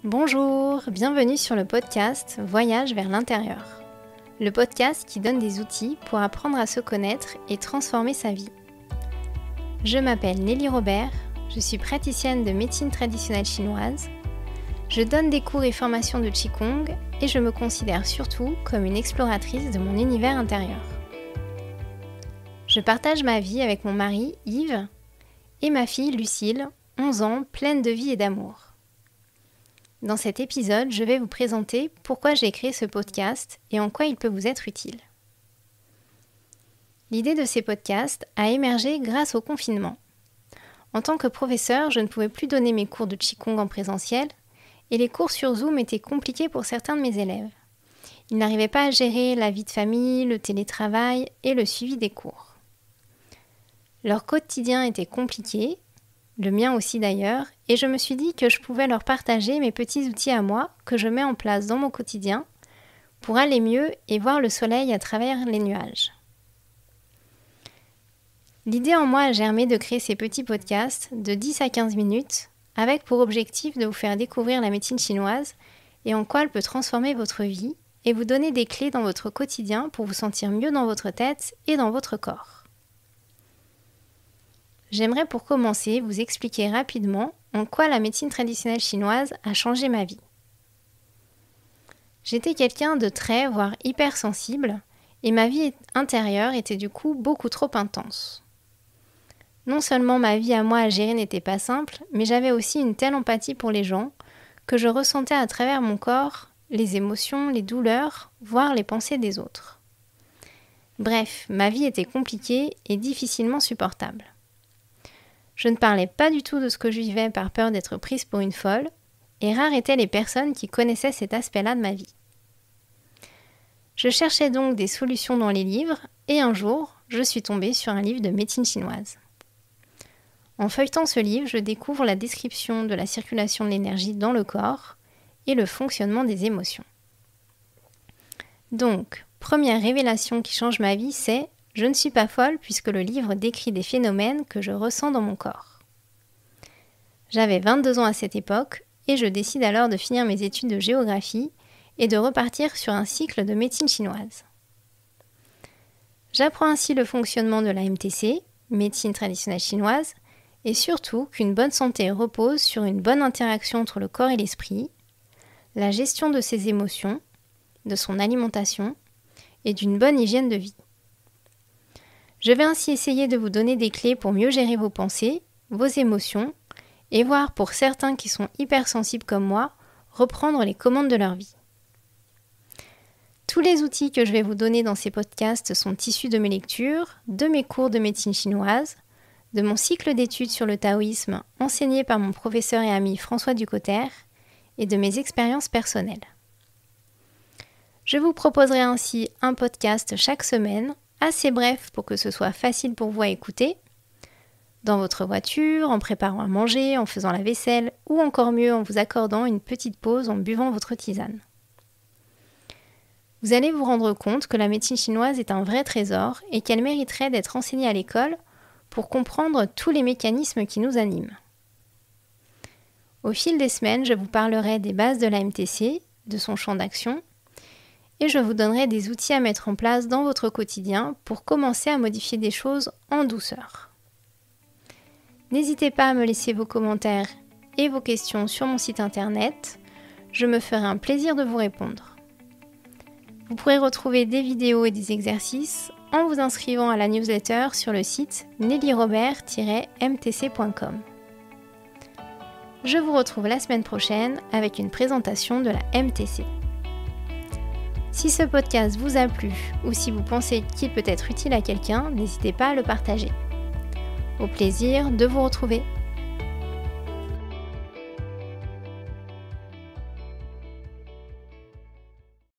Bonjour, bienvenue sur le podcast Voyage vers l'intérieur. Le podcast qui donne des outils pour apprendre à se connaître et transformer sa vie. Je m'appelle Nelly Robert, je suis praticienne de médecine traditionnelle chinoise. Je donne des cours et formations de Qigong et je me considère surtout comme une exploratrice de mon univers intérieur. Je partage ma vie avec mon mari Yves et ma fille Lucille, 11 ans, pleine de vie et d'amour. Dans cet épisode, je vais vous présenter pourquoi j'ai créé ce podcast et en quoi il peut vous être utile. L'idée de ces podcasts a émergé grâce au confinement. En tant que professeur, je ne pouvais plus donner mes cours de Qigong en présentiel et les cours sur Zoom étaient compliqués pour certains de mes élèves. Ils n'arrivaient pas à gérer la vie de famille, le télétravail et le suivi des cours. Leur quotidien était compliqué, le mien aussi d'ailleurs, et je me suis dit que je pouvais leur partager mes petits outils à moi que je mets en place dans mon quotidien pour aller mieux et voir le soleil à travers les nuages. L'idée en moi a germé de créer ces petits podcasts de 10 à 15 minutes avec pour objectif de vous faire découvrir la médecine chinoise et en quoi elle peut transformer votre vie et vous donner des clés dans votre quotidien pour vous sentir mieux dans votre tête et dans votre corps. J'aimerais pour commencer vous expliquer rapidement en quoi la médecine traditionnelle chinoise a changé ma vie. J'étais quelqu'un de très, voire hypersensible, et ma vie intérieure était du coup beaucoup trop intense. Non seulement ma vie à moi à gérer n'était pas simple, mais j'avais aussi une telle empathie pour les gens que je ressentais à travers mon corps les émotions, les douleurs, voire les pensées des autres. Bref, ma vie était compliquée et difficilement supportable. Je ne parlais pas du tout de ce que je vivais par peur d'être prise pour une folle, et rares étaient les personnes qui connaissaient cet aspect-là de ma vie. Je cherchais donc des solutions dans les livres, et un jour, je suis tombée sur un livre de médecine chinoise. En feuilletant ce livre, je découvre la description de la circulation de l'énergie dans le corps et le fonctionnement des émotions. Donc, première révélation qui change ma vie, c'est « Je ne suis pas folle » puisque le livre décrit des phénomènes que je ressens dans mon corps. J'avais 22 ans à cette époque et je décide alors de finir mes études de géographie et de repartir sur un cycle de médecine chinoise. J'apprends ainsi le fonctionnement de la MTC, médecine traditionnelle chinoise, et surtout qu'une bonne santé repose sur une bonne interaction entre le corps et l'esprit, la gestion de ses émotions, de son alimentation et d'une bonne hygiène de vie. Je vais ainsi essayer de vous donner des clés pour mieux gérer vos pensées, vos émotions, et voir pour certains qui sont hypersensibles comme moi, reprendre les commandes de leur vie. Tous les outils que je vais vous donner dans ces podcasts sont issus de mes lectures, de mes cours de médecine chinoise, de mon cycle d'études sur le taoïsme enseigné par mon professeur et ami François Ducotter, et de mes expériences personnelles. Je vous proposerai ainsi un podcast chaque semaine, assez bref pour que ce soit facile pour vous à écouter, dans votre voiture, en préparant à manger, en faisant la vaisselle ou encore mieux en vous accordant une petite pause en buvant votre tisane. Vous allez vous rendre compte que la médecine chinoise est un vrai trésor et qu'elle mériterait d'être enseignée à l'école pour comprendre tous les mécanismes qui nous animent. Au fil des semaines, je vous parlerai des bases de la MTC, de son champ d'action, et je vous donnerai des outils à mettre en place dans votre quotidien pour commencer à modifier des choses en douceur. N'hésitez pas à me laisser vos commentaires et vos questions sur mon site internet, je me ferai un plaisir de vous répondre. Vous pourrez retrouver des vidéos et des exercices en vous inscrivant à la newsletter sur le site nellyrobert-mtc.com. Je vous retrouve la semaine prochaine avec une présentation de la MTC. Si ce podcast vous a plu ou si vous pensez qu'il peut être utile à quelqu'un, n'hésitez pas à le partager. Au plaisir de vous retrouver.